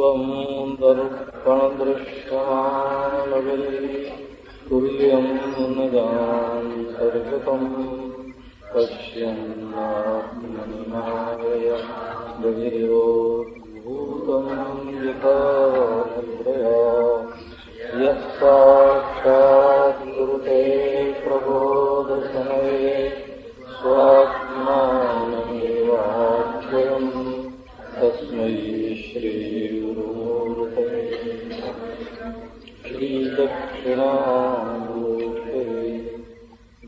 पूर्वं दर्पणदृश्यमानगरी तुल्यं नगान्तर्गतं पश्यन्नात्मनिनाय बहिर्भूतं यथा मुद्रया यः साक्षात् कुरुते प्रबोधसमये स्वात्मानमेवाख्यम् तस्मै श्रीगुरुमूर्तये श्रीदक्षिणामूर्तये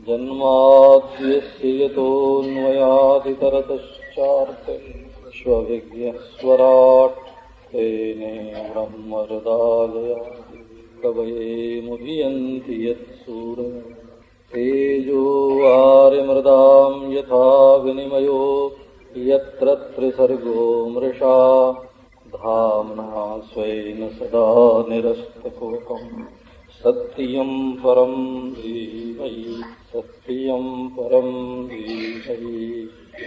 जन्माद्यस्य यतोऽन्वयादितरतश्चार्थेष्वभिज्ञस्वराट् तेने ब्रह्महृदालयात् कवये मुह्यन्ति यत्सूरयः तेजो वारिमृदां यथा विनिमयो यत्र त्रिसर्गो मृषा धाम्ना स्वेन सदा निरस्तकोकम् सत्यं परं धीमहि सत्यं परं धीमहि।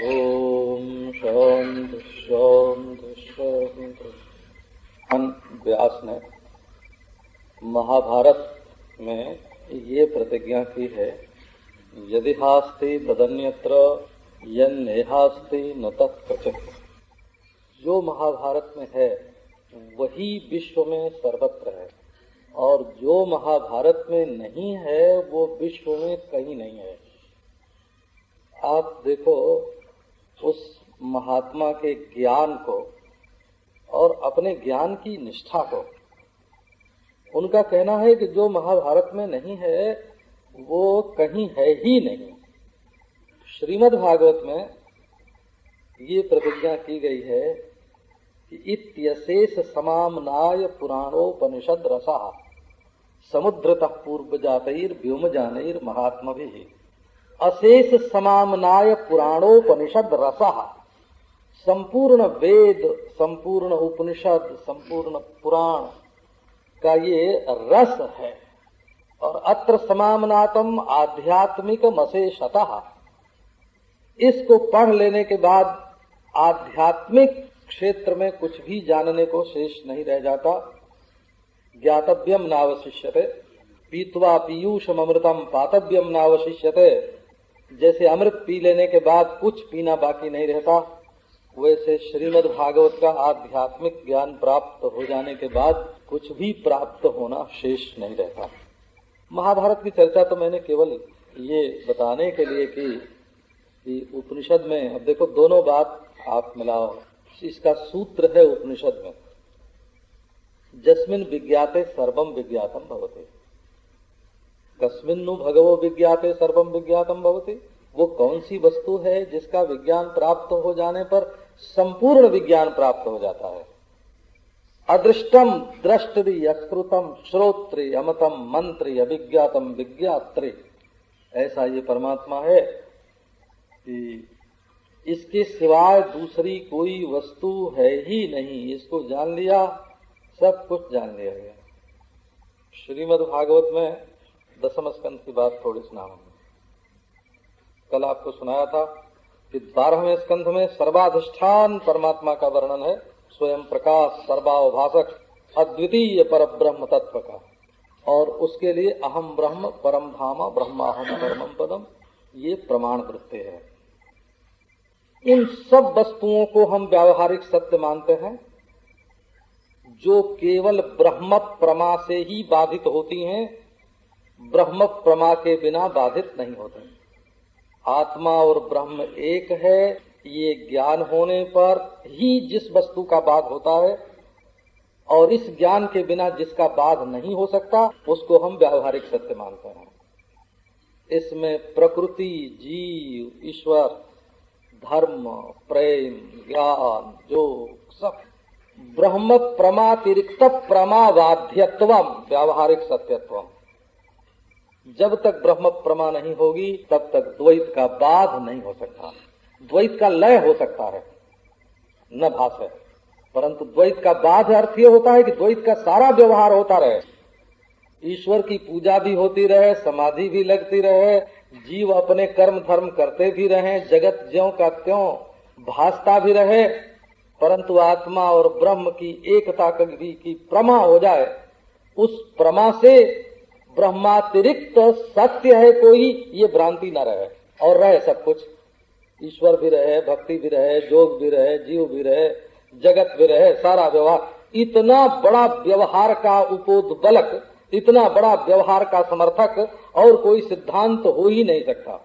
ओम शांति शांति शांति। व्यास ने महाभारत में ये प्रतिज्ञा की है, यदि हास्ति तदन्यत्र यन्नेहास्ति न तत्क्वचित्। जो महाभारत में है वही विश्व में सर्वत्र है, और जो महाभारत में नहीं है वो विश्व में कहीं नहीं है। आप देखो उस महात्मा के ज्ञान को और अपने ज्ञान की निष्ठा को। उनका कहना है कि जो महाभारत में नहीं है वो कहीं है ही नहीं। श्रीमद् भागवत में ये प्रतिज्ञा की गई है कि इत्यशेष समामनाय पुराणोपनिषद रसः समुद्रतः पूर्वजातैर व्योमजानैर महात्मभिः। अशेष समामनाय पुराणोपनिषद रसः, संपूर्ण वेद, संपूर्ण उपनिषद, संपूर्ण पुराण का ये रस है। और अत्र समामनातम आध्यात्मिकम अशेषतः, इसको पढ़ लेने के बाद आध्यात्मिक क्षेत्र में कुछ भी जानने को शेष नहीं रह जाता। ज्ञातव्यम नावशिष्यते पीत्वा पीयूषम अमृतम पातव्यम नावशिष्यते। जैसे अमृत पी लेने के बाद कुछ पीना बाकी नहीं रहता, वैसे श्रीमद् भागवत का आध्यात्मिक ज्ञान प्राप्त हो जाने के बाद कुछ भी प्राप्त होना शेष नहीं रहता। महाभारत की चर्चा तो मैंने केवल ये बताने के लिए की कि उपनिषद में, अब देखो दोनों बात आप मिलाओ। इसका सूत्र है उपनिषद में, जस्मिन् विज्ञाते सर्वम विज्ञातम भवति, कस्मिन्नु भगवो विज्ञाते सर्वम विज्ञातम भवति। वो कौन सी वस्तु है जिसका विज्ञान प्राप्त हो जाने पर संपूर्ण विज्ञान प्राप्त हो जाता है। अदृष्टम द्रष्टि अश्रुतम श्रोत्रि अमतम मंत्री अभिज्ञातम विज्ञात्री। ऐसा ये परमात्मा है कि इसके सिवाय दूसरी कोई वस्तु है ही नहीं। इसको जान लिया, सब कुछ जान लिया गया। श्रीमद् भागवत में दसम स्कंध की बात थोड़ी सुनाऊंगा। कल आपको सुनाया था कि 12वें स्कंध में सर्वाधिष्ठान परमात्मा का वर्णन है, स्वयं प्रकाश सर्वावभासक अद्वितीय पर ब्रह्म तत्व का। और उसके लिए अहम ब्रह्म परम धाम ब्रह्माहम परमम पदम, ये प्रमाण वृत्ति है। इन सब वस्तुओं को हम व्यावहारिक सत्य मानते हैं, जो केवल ब्रह्म प्रमा से ही बाधित होती हैं, ब्रह्म प्रमा के बिना बाधित नहीं होते। आत्मा और ब्रह्म एक है, ये ज्ञान होने पर ही जिस वस्तु का बाध होता है, और इस ज्ञान के बिना जिसका बाध नहीं हो सकता उसको हम व्यावहारिक सत्य मानते हैं। इसमें प्रकृति, जीव, ईश्वर, धर्म, प्रेम, ज्ञान, जो सब ब्रह्म प्रमातिरिक्त प्रमावाध्यत्वम व्यावहारिक सत्यत्वम। जब तक ब्रह्म प्रमा नहीं होगी तब तक द्वैत का बाध नहीं हो सकता। द्वैत का लय हो सकता है, न भास है, परंतु द्वैत का बाध अर्थ ये होता है कि द्वैत का सारा व्यवहार होता रहे, ईश्वर की पूजा भी होती रहे, समाधि भी लगती रहे, जीव अपने कर्म धर्म करते भी रहे, जगत ज्यों का त्यों भासता भी रहे, परंतु आत्मा और ब्रह्म की एकता की प्रमा हो जाए, उस प्रमा से ब्रह्मातिरिक्त सत्य है कोई, ये भ्रांति न रहे और रहे सब कुछ। ईश्वर भी रहे, भक्ति भी रहे, जोग भी रहे, जीव भी रहे, जगत भी रहे, सारा व्यवहार। इतना बड़ा व्यवहार का उपोद्बलक, इतना बड़ा व्यवहार का समर्थक और कोई सिद्धांत हो ही नहीं सकता।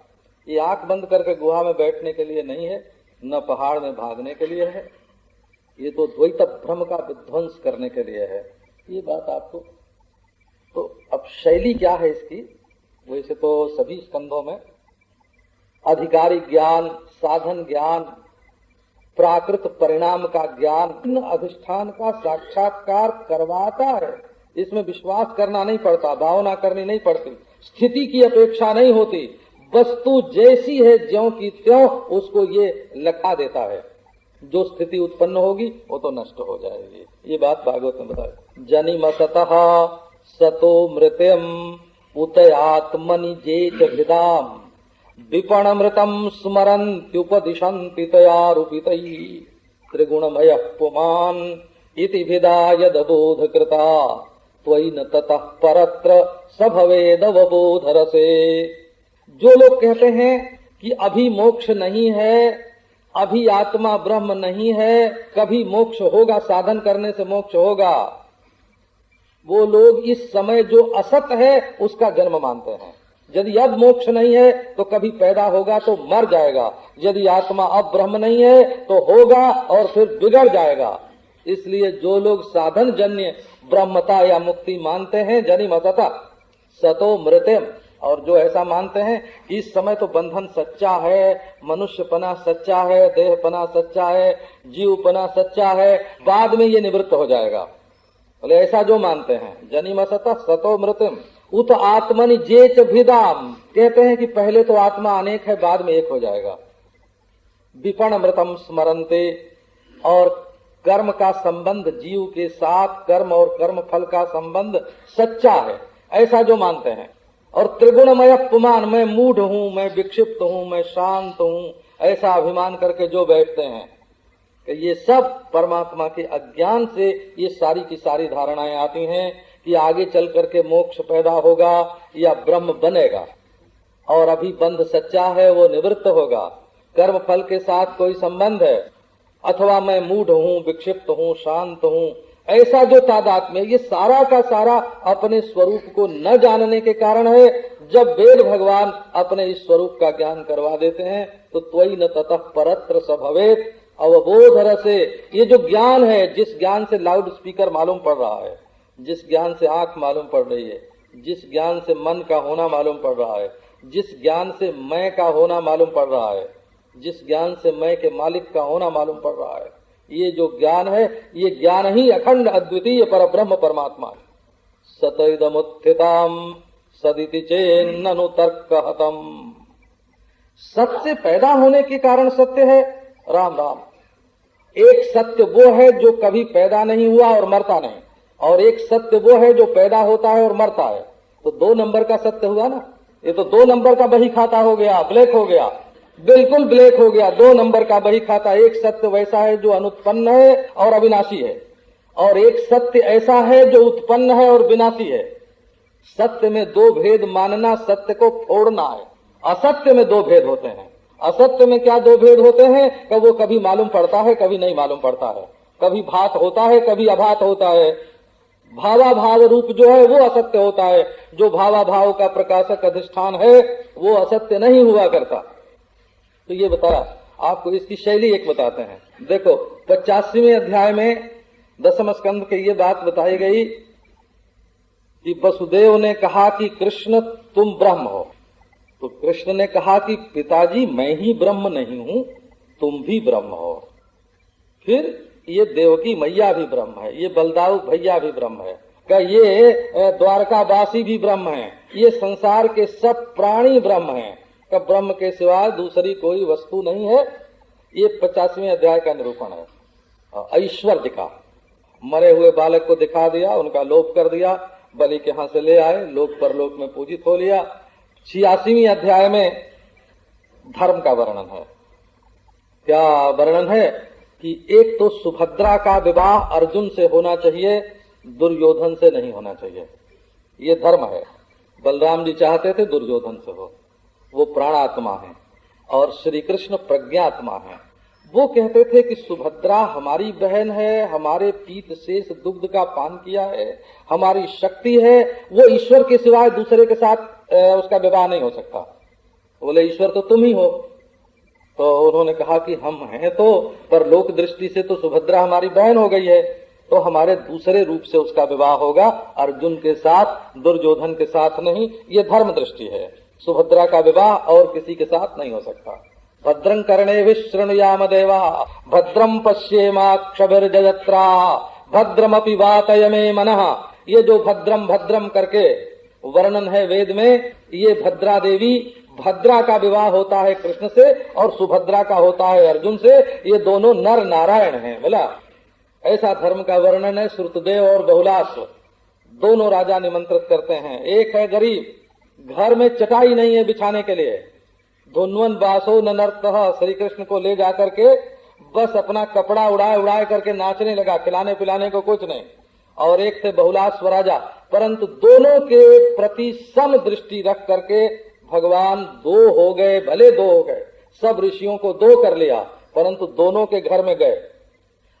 ये आंख बंद करके गुहा में बैठने के लिए नहीं है, न पहाड़ में भागने के लिए है, ये तो द्वैत भ्रम का विध्वंस करने के लिए है। ये बात आपको, तो अब शैली क्या है इसकी? वैसे तो सभी स्कंधों में अधिकारी ज्ञान, साधन ज्ञान, प्राकृत परिणाम का ज्ञान, अधिष्ठान का साक्षात्कार करवाता है। इसमें विश्वास करना नहीं पड़ता, भावना करनी नहीं पड़ती, स्थिति की अपेक्षा नहीं होती। वस्तु जैसी है ज्यों की त्यों उसको ये लगा देता है। जो स्थिति उत्पन्न होगी वो तो नष्ट हो जाएगी। ये बात भागवत में बताई। जनिमसतः सतो मृत्यम उतयात्मनि जेच भिदाम विपणमृतम स्मरन्त्युपदिशन्ति तयारूपितैः त्रिगुणमयः पुमान् इति भिदा यदबोधकृता त्वयि न ततः परत्र स भवेदवबोधरसे। जो लोग कहते हैं कि अभी मोक्ष नहीं है, अभी आत्मा ब्रह्म नहीं है, कभी मोक्ष होगा, साधन करने से मोक्ष होगा, वो लोग इस समय जो असत है उसका जन्म मानते हैं। यदि अब मोक्ष नहीं है तो कभी पैदा होगा तो मर जाएगा, यदि आत्मा अब ब्रह्म नहीं है तो होगा और फिर बिगड़ जाएगा। इसलिए जो लोग साधन जन्य ब्रह्मता या मुक्ति मानते हैं, जनिमतः सतो मृत्यम, और जो ऐसा मानते हैं कि इस समय तो बंधन सच्चा है, मनुष्यपना सच्चा है, देहपना सच्चा है, जीवपना सच्चा है, बाद में ये निवृत्त हो जाएगा, बोले ऐसा जो मानते हैं, जनिमसतः सतो मृत्यम उत आत्मनि जेच भिदाम, कहते हैं कि पहले तो आत्मा अनेक है, बाद में एक हो जाएगा। विपण मृतम स्मरन्ते, और कर्म का संबंध जीव के साथ, कर्म और कर्म फल का संबंध सच्चा है, ऐसा जो मानते हैं। और त्रिगुणमय पुमान, मैं मूढ़ हूँ, मैं विक्षिप्त हूँ, मैं शांत हूँ, ऐसा अभिमान करके जो बैठते हैं, ये सब परमात्मा के अज्ञान से ये सारी की सारी धारणाएं आती हैं कि आगे चल करके मोक्ष पैदा होगा या ब्रह्म बनेगा, और अभी बंध सच्चा है, वो निवृत्त होगा, कर्म फल के साथ कोई संबंध है, अथवा मैं मूढ़ हूँ, विक्षिप्त हूँ, शांत हूँ, ऐसा जो तादात्म्य, ये सारा का सारा अपने स्वरूप को न जानने के कारण है। जब वेद भगवान अपने इस स्वरूप का ज्ञान करवा देते हैं तो त्वयि न ततः परत्र स भवेत् अवबोध रसे, ये जो ज्ञान है, जिस ज्ञान से लाउड स्पीकर मालूम पड़ रहा है, जिस ज्ञान से आंख मालूम पड़ रही है, जिस ज्ञान से मन का होना मालूम पड़ रहा है, जिस ज्ञान से मैं का होना मालूम पड़ रहा है, जिस ज्ञान से मैं के मालिक का होना मालूम पड़ रहा है, ये जो ज्ञान है, ये ज्ञान ही अखंड अद्वितीय परब्रह्म परमात्मा है। सतइदमुत्थिताम सदिति चेन्ननु तर्कहतम, सत्य पैदा होने के कारण सत्य है। राम राम, एक सत्य वो है जो कभी पैदा नहीं हुआ और मरता नहीं, और एक सत्य वो है जो पैदा होता है और मरता है। तो 2 नंबर का सत्य हुआ ना, ये तो 2 नंबर का बही खाता हो गया, ब्लैक हो गया, बिल्कुल ब्लैक हो गया। 2 नंबर का बही खाता। एक सत्य वैसा है जो अनुत्पन्न है और अविनाशी है, और एक सत्य ऐसा है जो उत्पन्न है और विनाशी है। सत्य में 2 भेद मानना सत्य को फोड़ना है। असत्य में 2 भेद होते हैं। असत्य में क्या 2 भेद होते हैं कि वो कभी मालूम पड़ता है, कभी नहीं मालूम पड़ता है, कभी भात होता है, कभी अभात होता है। भावाभाव रूप जो है वो असत्य होता है, जो भावाभाव का प्रकाशक अधिष्ठान है वो असत्य नहीं हुआ करता। तो ये बताया आपको, इसकी शैली एक बताते हैं। देखो 85वें अध्याय में 10वें स्कंध के ये बात बताई गई कि वसुदेव ने कहा कि कृष्ण तुम ब्रह्म हो, तो कृष्ण ने कहा कि पिताजी मैं ही ब्रह्म नहीं हूं, तुम भी ब्रह्म हो। फिर ये देवकी मैया भी ब्रह्म है, ये बलदाऊ भैया भी ब्रह्म है, का ये द्वारकावासी भी ब्रह्म है, ये संसार के सब प्राणी ब्रह्म हैं, का ब्रह्म के सिवाय दूसरी कोई वस्तु नहीं है। ये 85वें अध्याय का निरूपण है। ऐश्वर्य का, मरे हुए बालक को दिखा दिया, उनका लोप कर दिया, बलि के हाथ से ले आए, लोक परलोक में पूजित हो लिया। 86वें अध्याय में धर्म का वर्णन है। क्या वर्णन है कि एक तो सुभद्रा का विवाह अर्जुन से होना चाहिए, दुर्योधन से नहीं होना चाहिए। ये धर्म है। बलराम जी चाहते थे दुर्योधन से हो, वो प्राणात्मा है, और श्री कृष्ण प्रज्ञात्मा है। वो कहते थे कि सुभद्रा हमारी बहन है, हमारे पीत शेष दुग्ध का पान किया है, हमारी शक्ति है, वो ईश्वर के सिवाय दूसरे के साथ उसका विवाह नहीं हो सकता। बोले ईश्वर तो तुम ही हो। तो उन्होंने कहा कि हम हैं तो, पर लोक दृष्टि से तो सुभद्रा हमारी बहन हो गई है, तो हमारे दूसरे रूप से उसका विवाह होगा, अर्जुन के साथ, दुर्योधन के साथ नहीं। ये धर्म दृष्टि है। सुभद्रा का विवाह और किसी के साथ नहीं हो सकता। भद्रं कर्णेभिः शृणुयाम देवा, भद्रं पश्येमाक्षभिर्जयत्रा, भद्रमपि वातयमे मनः। ये जो भद्रम भद्रम करके वर्णन है वेद में, ये भद्रा देवी, भद्रा का विवाह होता है कृष्ण से और सुभद्रा का होता है अर्जुन से। ये दोनों नर नारायण हैं। बोला ऐसा धर्म का वर्णन है। श्रुतदेव और बहुलाश्व दोनों राजा निमंत्रित करते हैं। एक है गरीब, घर में चटाई नहीं है बिछाने के लिए, धुन्वन बासो न नर्तः, श्री कृष्ण को ले जाकर के बस अपना कपड़ा उड़ाए उड़ाए करके नाचने लगा, खिलाने पिलाने को कुछ नहीं। और एक थे बहुलाश्व राजा, परंतु दोनों के प्रति सम दृष्टि रख करके भगवान दो हो गए, भले दो हो गए, सब ऋषियों को दो कर लिया, परंतु दोनों के घर में गए।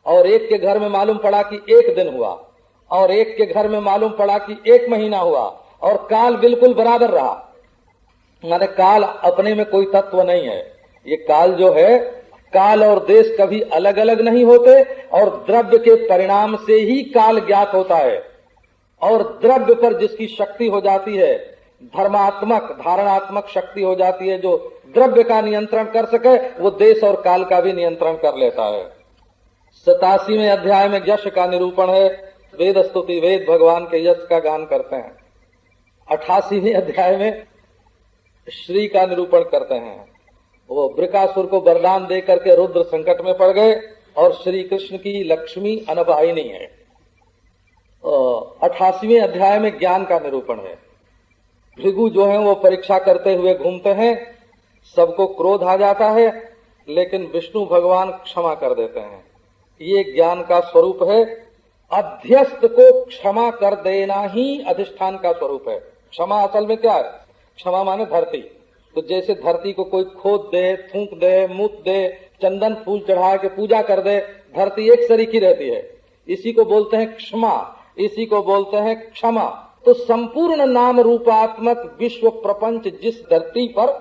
और एक के घर में मालूम पड़ा कि एक दिन हुआ, और एक के घर में मालूम पड़ा कि एक महीना हुआ, और काल बिल्कुल बराबर रहा। माने काल अपने में कोई तत्व नहीं है। ये काल जो है, काल और देश कभी अलग अलग नहीं होते, और द्रव्य के परिणाम से ही काल ज्ञात होता है। और द्रव्य पर जिसकी शक्ति हो जाती है, धर्मात्मक धारणात्मक शक्ति हो जाती है, जो द्रव्य का नियंत्रण कर सके, वो देश और काल का भी नियंत्रण कर लेता है। 87वें अध्याय में यश का निरूपण है। वेद स्तुति, वेद भगवान के यश का गान करते हैं। 88वें अध्याय में श्री का निरूपण करते हैं। वो वृकासुर को वरदान दे करके रुद्र संकट में पड़ गए, और श्री कृष्ण की लक्ष्मी अनभाइनी है। 88वें अध्याय में ज्ञान का निरूपण है। भृगु जो है वो परीक्षा करते हुए घूमते हैं, सबको क्रोध आ जाता है, लेकिन विष्णु भगवान क्षमा कर देते हैं। ये ज्ञान का स्वरूप है। अध्यस्त को क्षमा कर देना ही अधिष्ठान का स्वरूप है। क्षमा असल में क्या है? क्षमा माने धरती। तो जैसे धरती को कोई खोद दे, थूक दे, मूत दे, चंदन फूल चढ़ा के पूजा कर दे, धरती एक सरीखी रहती है। इसी को बोलते हैं क्षमा, इसी को बोलते हैं क्षमा। तो संपूर्ण नाम रूपात्मक विश्व प्रपंच जिस धरती पर,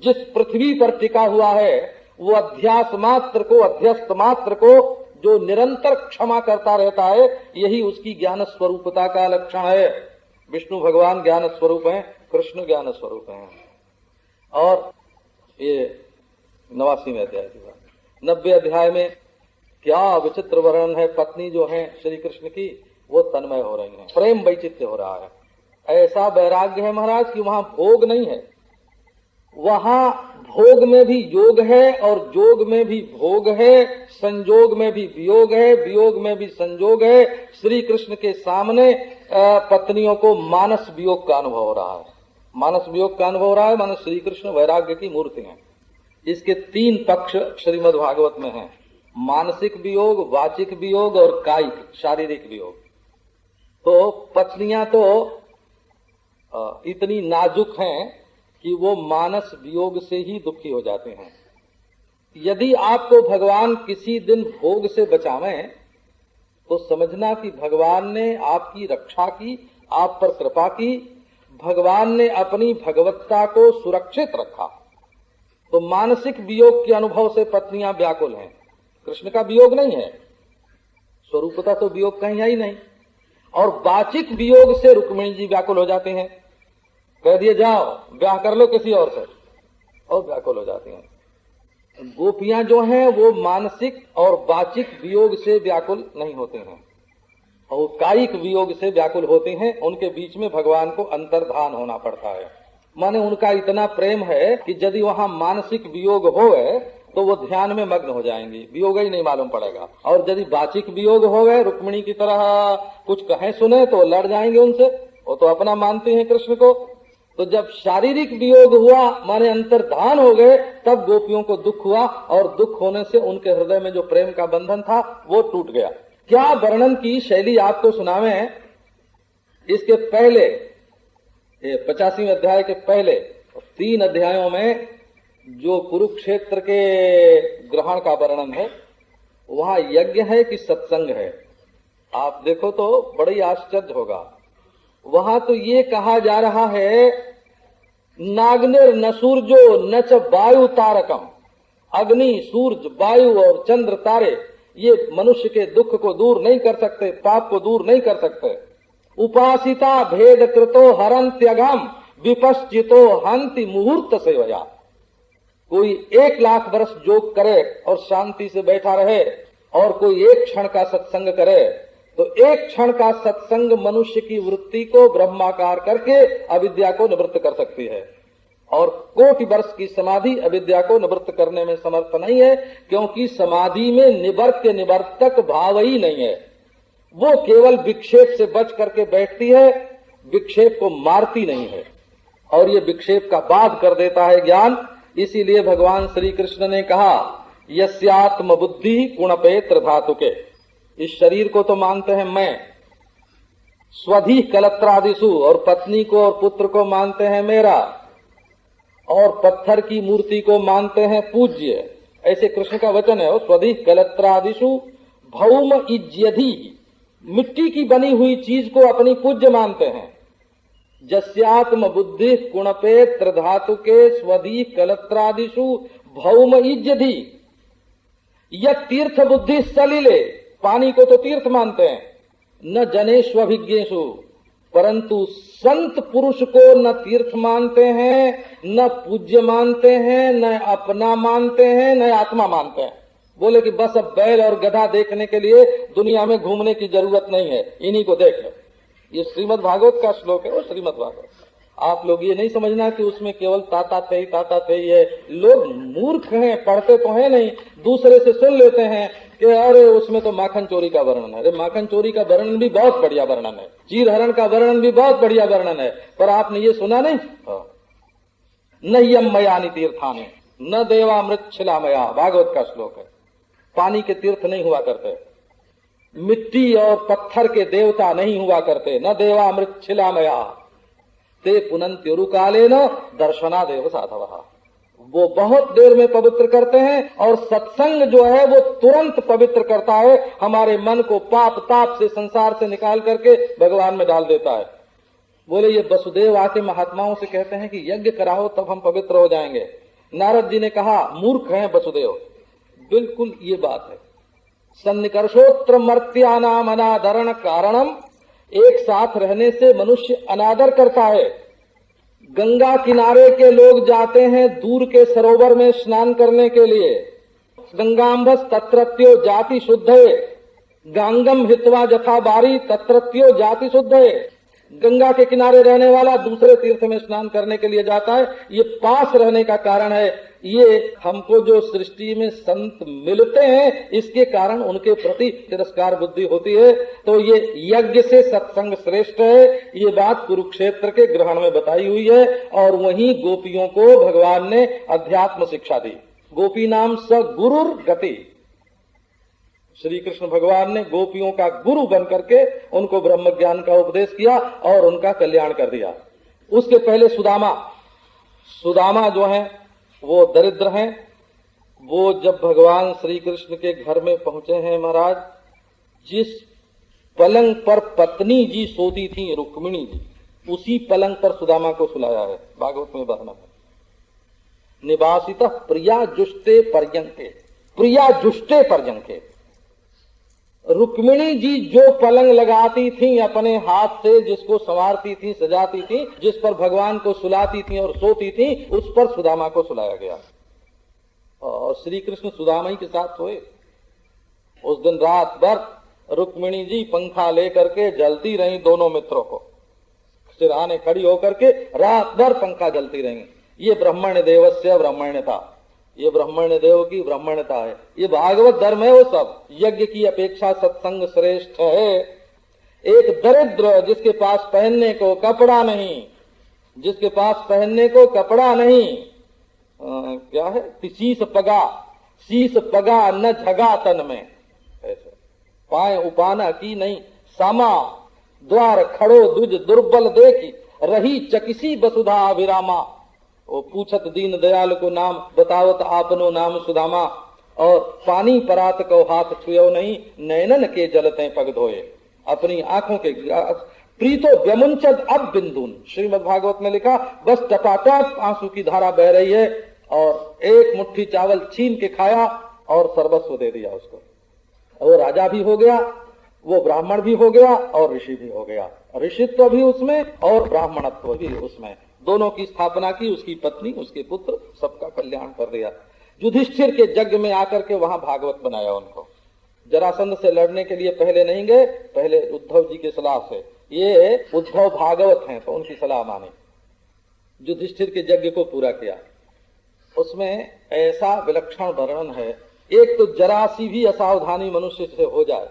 जिस पृथ्वी पर टिका हुआ है, वो अध्यास मात्र को, अध्यस्त मात्र को जो निरंतर क्षमा करता रहता है, यही उसकी ज्ञान स्वरूपता का लक्षण है। विष्णु भगवान ज्ञान स्वरूप हैं, कृष्ण ज्ञान स्वरूप हैं। और ये 89वें अध्याय की बात। 90 अध्याय में क्या विचित्र वर्णन है। पत्नी जो है श्री कृष्ण की, वो तन्मय हो रही है, प्रेम वैचित्य हो रहा है। ऐसा वैराग्य है महाराज कि वहां भोग नहीं है, वहां भोग में भी योग है, और जोग में भी भोग है, संजोग में भी वियोग है, वियोग में भी संजोग है। श्री कृष्ण के सामने पत्नियों को मानस वियोग का अनुभव हो रहा है। मानस वियोग का अनुभव हो रहा है, मानस श्री कृष्ण वैराग्य की मूर्ति है। इसके 3 पक्ष श्रीमद् भागवत में हैं: मानसिक वियोग, वाचिक वियोग और कायिक शारीरिक वियोग। तो पत्नियां तो इतनी नाजुक हैं कि वो मानस वियोग से ही दुखी हो जाते हैं। यदि आपको भगवान किसी दिन भोग से बचावें, तो समझना कि भगवान ने आपकी रक्षा की, आप पर कृपा की, भगवान ने अपनी भगवत्ता को सुरक्षित रखा। तो मानसिक वियोग के अनुभव से पत्नियां व्याकुल हैं। कृष्ण का वियोग नहीं है, स्वरूपता तो वियोग कहीं है ही नहीं। और वाचिक वियोग से रुक्मिणी जी व्याकुल हो जाते हैं, कह दिए जाओ ब्याह कर लो किसी और से, और व्याकुल हो जाती हैं। गोपियां जो हैं वो मानसिक और वाचिक वियोग से व्याकुल नहीं होते हैं, और कायिक वियोग से व्याकुल होते हैं। उनके बीच में भगवान को अंतर्धान होना पड़ता है। माने उनका इतना प्रेम है कि यदि वहां मानसिक वियोग होवे तो वो ध्यान में मग्न हो जाएंगी, वियोग ही नहीं मालूम पड़ेगा। और यदि वाचिक वियोग होवे, रुक्मिणी की तरह कुछ कहें सुने तो लड़ जाएंगे उनसे, वो तो अपना मानते हैं कृष्ण को। तो जब शारीरिक वियोग हुआ माने अंतर्धान हो गए, तब गोपियों को दुख हुआ, और दुख होने से उनके हृदय में जो प्रेम का बंधन था वो टूट गया। क्या वर्णन की शैली आपको सुनावे हैं। इसके पहले 85वें अध्याय के पहले 3 अध्यायों में जो कुरुक्षेत्र के ग्रहण का वर्णन है, वहां यज्ञ है कि सत्संग है, आप देखो तो बड़ी आश्चर्य होगा। वहां तो ये कहा जा रहा है, नाग्निर न सूर्यो न च वायु तारकम, अग्नि, सूर्य, वायु और चंद्र तारे ये मनुष्य के दुख को दूर नहीं कर सकते, पाप को दूर नहीं कर सकते। उपासिता भेद कृतो हरंत्यगम विपश्चितो हंति मुहूर्त सेवया। कोई 1 लाख वर्ष योग करे और शांति से बैठा रहे, और कोई 1 क्षण का सत्संग करे, तो 1 क्षण का सत्संग मनुष्य की वृत्ति को ब्रह्माकार करके अविद्या को निवृत्त कर सकती है, और कोटि वर्ष की समाधि अविद्या को निवृत्त करने में समर्थ नहीं है, क्योंकि समाधि में निवर्त्य निवर्तक भाव ही नहीं है। वो केवल विक्षेप से बच करके बैठती है, विक्षेप को मारती नहीं है, और ये विक्षेप का बाध कर देता है ज्ञान। इसीलिए भगवान श्री कृष्ण ने कहा, यस्यात्म बुद्धि कुणपेत्र धातुके। इस शरीर को तो मानते हैं मैं, स्वधि कलत्रादिशु, और पत्नी को और पुत्र को मानते हैं मेरा, और पत्थर की मूर्ति को मानते हैं पूज्य। ऐसे कृष्ण का वचन है, स्वधि कलत्रादिशु भौम इज्यधि, मिट्टी की बनी हुई चीज को अपनी पूज्य मानते हैं। जस्यात्म बुद्धि कुणपेत्र धातुके स्वधि कलत्रादिशु भौम इज्यधि। यह तीर्थ बुद्धि सलिले, पानी को तो तीर्थ मानते हैं, न जनेष्वभिज्ञेषु, परंतु संत पुरुष को न तीर्थ मानते हैं, न पूज्य मानते हैं, न अपना मानते हैं, न आत्मा मानते हैं। बोले कि बस अब बैल और गधा देखने के लिए दुनिया में घूमने की जरूरत नहीं है, इन्हीं को देख लो। ये श्रीमद् भागवत का श्लोक है, वो श्रीमद् भागवत। आप लोग ये नहीं समझना कि उसमें केवल ताता थे है। लोग मूर्ख हैं, पढ़ते तो है नहीं, दूसरे से सुन लेते हैं कि अरे उसमें तो माखन चोरी का वर्णन है। अरे माखन चोरी का वर्णन भी बहुत बढ़िया वर्णन है, चीर हरण का वर्णन भी बहुत बढ़िया वर्णन है, पर आपने ये सुना नहीं, न यमयानि तीर्थानि न देवामृत छिलामया, भागवत का श्लोक है। पानी के तीर्थ नहीं हुआ करते, मिट्टी और पत्थर के देवता नहीं हुआ करते, न देवामृत छिलामया ते पुनन्त्युरुकाले न दर्शना देव साधवः। वो बहुत देर में पवित्र करते हैं, और सत्संग जो है वो तुरंत पवित्र करता है, हमारे मन को पाप ताप से संसार से निकाल करके भगवान में डाल देता है। बोले ये वसुदेव आके महात्माओं से कहते हैं कि यज्ञ कराओ तब हम पवित्र हो जाएंगे। नारद जी ने कहा मूर्ख हैं वसुदेव, बिल्कुल ये बात है। सन्निकर्षोत्र मर्त्यानाम अनादरण कारणम, एक साथ रहने से मनुष्य अनादर करता है। गंगा किनारे के लोग जाते हैं दूर के सरोवर में स्नान करने के लिए, गंगाम्भस तत्रत्यो जाति शुद्धे, गांगम हित्वा जथा बारी तत्रत्यो जाति शुद्धे। गंगा के किनारे रहने वाला दूसरे तीर्थ में स्नान करने के लिए जाता है, ये पास रहने का कारण है। ये हमको जो सृष्टि में संत मिलते हैं, इसके कारण उनके प्रति तिरस्कार बुद्धि होती है। तो ये यज्ञ से सत्संग श्रेष्ठ है, ये बात कुरुक्षेत्र के ग्रहण में बताई हुई है। और वहीं गोपियों को भगवान ने अध्यात्म शिक्षा दी। गोपी नाम स गुरुर गति, श्री कृष्ण भगवान ने गोपियों का गुरु बन करके उनको ब्रह्म ज्ञान का उपदेश किया और उनका कल्याण कर दिया। उसके पहले सुदामा जो है वो दरिद्र हैं। वो जब भगवान श्री कृष्ण के घर में पहुंचे हैं महाराज, जिस पलंग पर पत्नी जी सोती थी रुक्मिणी जी, उसी पलंग पर सुदामा को सुलाया है, भागवत में वर्णन है। निवासितः प्रिया जुष्टे पर्यंके, प्रिया जुष्टे पर्यंके। रुक्मिणी जी जो पलंग लगाती थी अपने हाथ से, जिसको संवारती थी, सजाती थी, जिस पर भगवान को सुलाती थी और सोती थी, उस पर सुदामा को सुलाया गया। और श्री कृष्ण सुदामा ही के साथ सोए। उस दिन रात भर रुक्मिणी जी पंखा लेकर के जलती रही दोनों मित्रों को, सिरहाने खड़ी होकर के रात भर पंखा जलती रही। ये ब्रह्मण्य देवस्य ब्रह्मण्यता, ये ब्रह्मण्य देव की ब्रह्मण्यता है। ये भागवत धर्म है। वो सब यज्ञ की अपेक्षा सत्संग श्रेष्ठ है। एक दरिद्र जिसके पास पहनने को कपड़ा नहीं, जिसके पास पहनने को कपड़ा नहीं, क्या है, शीस पगा न झगा तन में, ऐसे पाए उपाना की नहीं, सामा द्वार खड़ो दुज दुर्बल देखी, रही चकिसी वसुधा अभिरामा। वो पूछत दीन दयाल को नाम, बतावत आपनो नाम सुदामा। और पानी परात को हाथ छुयो नहीं, नैनन के जलते पग धोए। अपनी आंखों के प्रीतो व्यमुंचद अब बिंदुन, श्रीमद् भागवत में लिखा, बस टपाटप आंसू की धारा बह रही है, और एक मुट्ठी चावल छीन के खाया और सर्वस्व दे दिया उसको। वो राजा भी हो गया, वो ब्राह्मण भी हो गया और ऋषि भी हो गया। ऋषित्व भी उसमें और ब्राह्मणत्व भी उसमें, दोनों की स्थापना की, उसकी पत्नी, उसके पुत्र, सबका कल्याण कर दिया। युधिष्ठिर के यज्ञ में आकर के वहां भागवत बनाया उनको। जरासंध से लड़ने के लिए पहले नहीं गए, पहले उद्धव जी की सलाह से, ये उद्धव भागवत हैं तो उनकी सलाह मानी, युधिष्ठिर के यज्ञ को पूरा किया। उसमें ऐसा विलक्षण वर्णन है, एक तो जरा सी भी असावधानी मनुष्य से हो जाए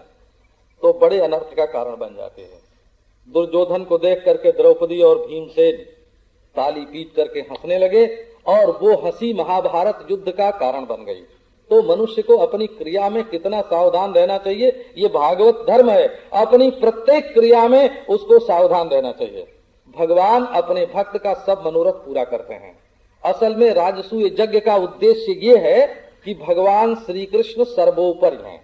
तो बड़े अनर्थ का कारण बन जाते हैं। दुर्योधन को देख करके द्रौपदी और भीमसेन ताली पीट करके हंसने लगे और वो हंसी महाभारत युद्ध का कारण बन गई। तो मनुष्य को अपनी क्रिया में कितना सावधान रहना चाहिए, ये भागवत धर्म है। अपनी प्रत्येक क्रिया में उसको सावधान रहना चाहिए। भगवान अपने भक्त का सब मनोरथ पूरा करते हैं। असल में राजसूय यज्ञ का उद्देश्य ये है कि भगवान श्री कृष्ण सर्वोपरि हैं।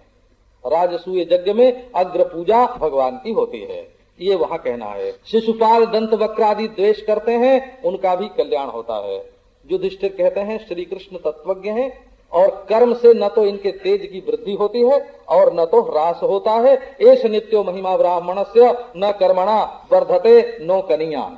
राजसूय यज्ञ में अग्र पूजा भगवान की होती है, ये वहां कहना है। शिशुपाल दंत वक्रादि द्वेष करते हैं, उनका भी कल्याण होता है। युधिष्ठिर कहते हैं श्री कृष्ण तत्वज्ञ हैं और कर्म से न तो इनके तेज की वृद्धि होती है और न तो ह्रास होता है। एष नित्यो महिमा ब्राह्मणस्य न कर्मणा वर्धते नो कनिया।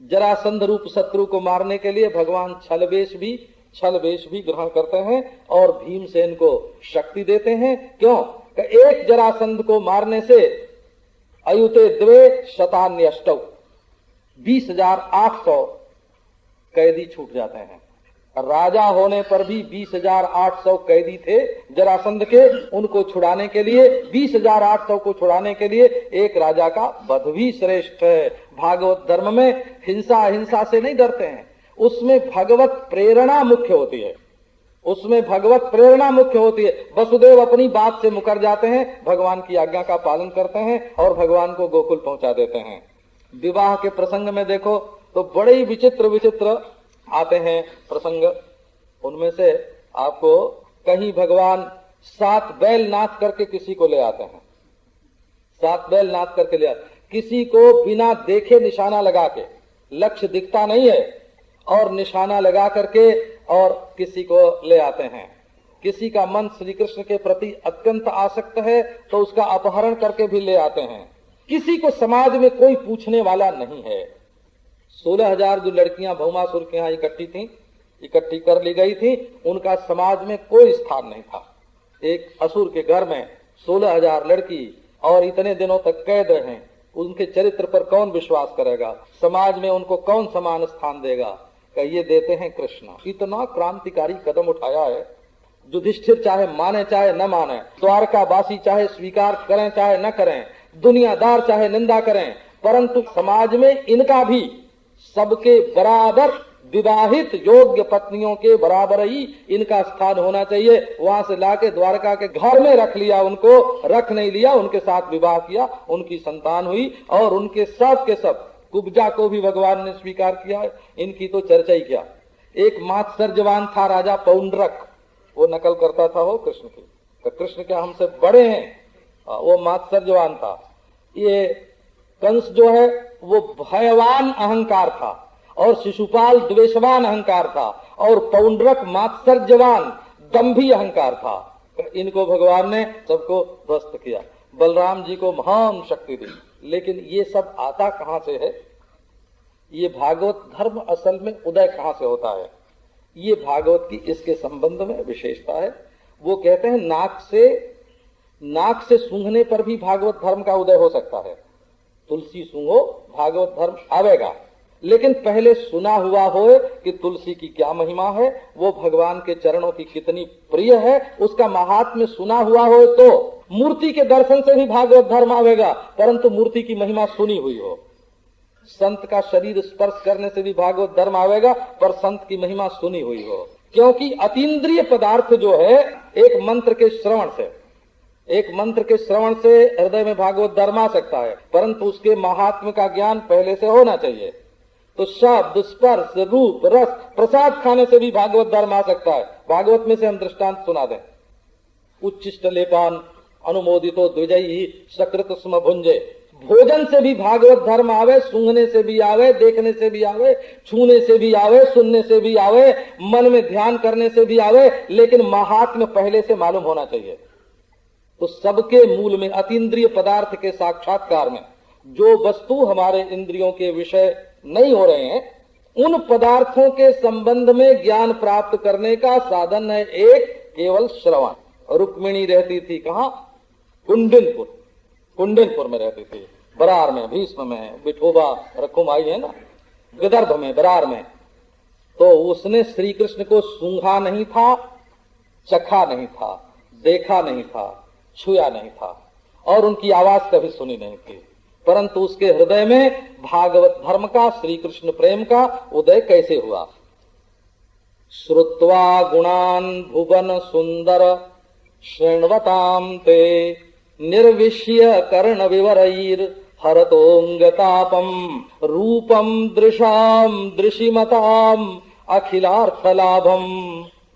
जरासंध रूप शत्रु को मारने के लिए भगवान छल वेश भी ग्रहण करते हैं और भीमसेन को शक्ति देते हैं। क्यों? एक जरासंध को मारने से अयुते द्वे शतान्यष्टौ 20,800 कैदी छूट जाते हैं। राजा होने पर भी 20,800 कैदी थे जरासंध के, उनको छुड़ाने के लिए 20,800 को छुड़ाने के लिए एक राजा का वध भी श्रेष्ठ है। भागवत धर्म में हिंसा से नहीं डरते हैं, उसमें भगवत प्रेरणा मुख्य होती है। वसुदेव अपनी बात से मुकर जाते हैं, भगवान की आज्ञा का पालन करते हैं और भगवान को गोकुल पहुंचा देते हैं। विवाह के प्रसंग में देखो तो बड़े ही विचित्र आते हैं प्रसंग। उनमें से आपको कहीं भगवान 7 बैल नाच करके किसी को ले आते हैं, 7 बैल नाच करके ले आते, किसी को बिना देखे निशाना लगा के, लक्ष्य दिखता नहीं है और निशाना लगा करके और किसी को ले आते हैं। किसी का मन श्री कृष्ण के प्रति अत्यंत आसक्त है तो उसका अपहरण करके भी ले आते हैं। किसी को समाज में कोई पूछने वाला नहीं है। 16,000 जो लड़कियां भौमासुर के यहाँ इकट्ठी कर ली गई थी, उनका समाज में कोई स्थान नहीं था। एक असुर के घर में 16,000 लड़की और इतने दिनों तक कैद हैं, उनके चरित्र पर कौन विश्वास करेगा? समाज में उनको कौन समान स्थान देगा? ये देते हैं कृष्ण। इतना क्रांतिकारी कदम उठाया है। युधिष्ठिर चाहे माने चाहे न माने, द्वारकावासी चाहे स्वीकार करें चाहे न करें, दुनियादार चाहे निंदा करें, परंतु समाज में इनका भी सबके बराबर, विवाहित योग्य पत्नियों के बराबर ही इनका स्थान होना चाहिए। वहां से लाके द्वारका के घर में रख लिया, उनको रख नहीं लिया, उनके साथ विवाह किया, उनकी संतान हुई और उनके सब के सब। कुब्जा को भी भगवान ने स्वीकार किया है, इनकी तो चर्चा ही क्या। एक मात्सर्जवान था राजा पौंड्रक, वो नकल करता था वो कृष्ण की, तो कृष्ण क्या हमसे बड़े हैं, वो मात्सर्जवान था। ये कंस जो है वो भयवान अहंकार था और शिशुपाल द्वेषवान अहंकार था और पौंड्रक मात्सर्जवान दंभी अहंकार था। इनको भगवान ने सबको ध्वस्त किया। बलराम जी को महान शक्ति दी। लेकिन ये सब आता कहां से है? ये भागवत धर्म असल में उदय कहां से होता है? ये भागवत की इसके संबंध में विशेषता है। वो कहते हैं नाक से सूंघने पर भी भागवत धर्म का उदय हो सकता है। तुलसी सूंघो, भागवत धर्म आवेगा। लेकिन पहले सुना हुआ हो कि तुलसी की क्या महिमा है, वो भगवान के चरणों की कितनी प्रिय है, उसका महात्म्य सुना हुआ हो तो मूर्ति के दर्शन से भी भागवत धर्म आवेगा, परंतु मूर्ति की महिमा सुनी हुई हो। संत का शरीर स्पर्श करने से भी भागवत धर्म आवेगा, पर संत की महिमा सुनी हुई हो। क्योंकि अतीन्द्रिय पदार्थ जो है एक मंत्र के श्रवण से हृदय में भागवत धर्म आ सकता है, परंतु उसके महात्म्य का ज्ञान पहले से होना चाहिए। तो शब्द, स्पर्श, रूप, रस, प्रसाद खाने से भी भागवत धर्म आ सकता है। भागवत में से हम दृष्टांत सुना दें। उच्चिष्ट लेपान अनुमोदितो द्विजयी सकृत स्म भुंजे। भोजन से भी भागवत धर्म आवे, सूंघने से भी आवे, देखने से भी आवे, छूने से भी आवे, सुनने से भी आवे, मन में ध्यान करने से भी आवे, लेकिन महात्म्य पहले से मालूम होना चाहिए। तो सबके मूल में अतीन्द्रिय पदार्थ के साक्षात्कार में जो वस्तु हमारे इंद्रियों के विषय नहीं हो रहे हैं, उन पदार्थों के संबंध में ज्ञान प्राप्त करने का साधन है एक केवल श्रवण। रुक्मिणी रहती थी कहाँ? कुंडनपुर में रहती थी, बरार में, भीष्म में, विठोबा रखुमाई है ना, विदर्भ में, बरार में। तो उसने श्री कृष्ण को सूंघा नहीं था, चखा नहीं था, देखा नहीं था, छुआ नहीं था, और उनकी आवाज कभी सुनी नहीं थी, परंतु उसके हृदय में भागवत धर्म का, श्री कृष्ण प्रेम का उदय कैसे हुआ? श्रुत्वा गुणान भुवन सुंदर शृण्वताम ते निर्विश्य कर्ण विवरैर हरतोंगतापम रूपम दृशाम दृशिमताम अखिलार्थ लाभम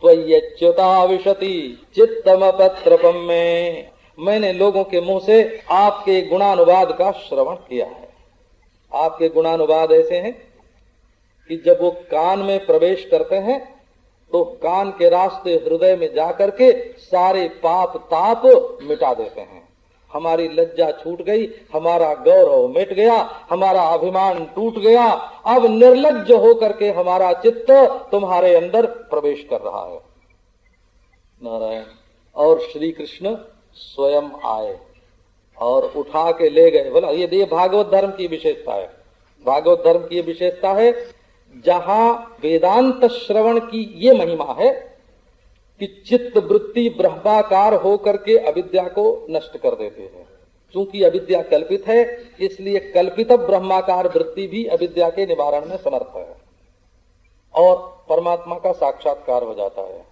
त्वय्यच्युता विशति चित्तमपत्रपम में। मैंने लोगों के मुंह से आपके गुणानुवाद का श्रवण किया है। आपके गुणानुवाद ऐसे हैं कि जब वो कान में प्रवेश करते हैं तो कान के रास्ते हृदय में जाकर के सारे पाप ताप मिटा देते हैं। हमारी लज्जा छूट गई, हमारा गौरव मिट गया, हमारा अभिमान टूट गया, अब निर्लज्ज होकर के हमारा चित्त तुम्हारे अंदर प्रवेश कर रहा है। नारायण। और श्री कृष्ण स्वयं आए और उठा के ले गए। बोला ये भागवत धर्म की विशेषता है। भागवत धर्म की विशेषता है जहां वेदांत श्रवण की ये महिमा है कि चित्त वृत्ति ब्रह्माकार होकर के अविद्या को नष्ट कर देते हैं। चूंकि अविद्या कल्पित है, इसलिए कल्पित ब्रह्माकार वृत्ति भी अविद्या के निवारण में समर्थ है और परमात्मा का साक्षात्कार हो जाता है।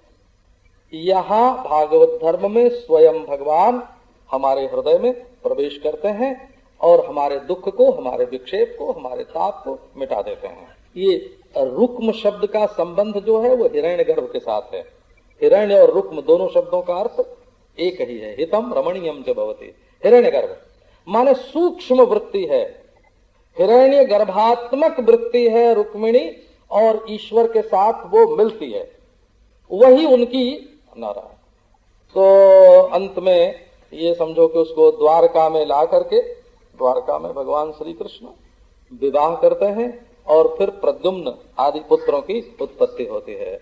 यहाँ भागवत धर्म में स्वयं भगवान हमारे हृदय में प्रवेश करते हैं और हमारे दुख को, हमारे विक्षेप को, हमारे ताप को मिटा देते हैं। ये रुक्म शब्द का संबंध जो है वो हिरण्यगर्भ के साथ है। हिरण्य और रुक्म दोनों शब्दों का अर्थ एक ही है। हितम रमणीयम च भवति। हिरण्यगर्भ माने सूक्ष्म वृत्ति है, हिरण्य गर्भात्मक वृत्ति है रुक्मिणी, और ईश्वर के साथ वो मिलती है, वही उनकी नारायण। तो अंत में ये समझो कि उसको द्वारका में ला करके, द्वारका में भगवान श्री कृष्ण विवाह करते हैं और फिर प्रद्युम्न आदि पुत्रों की उत्पत्ति होती है।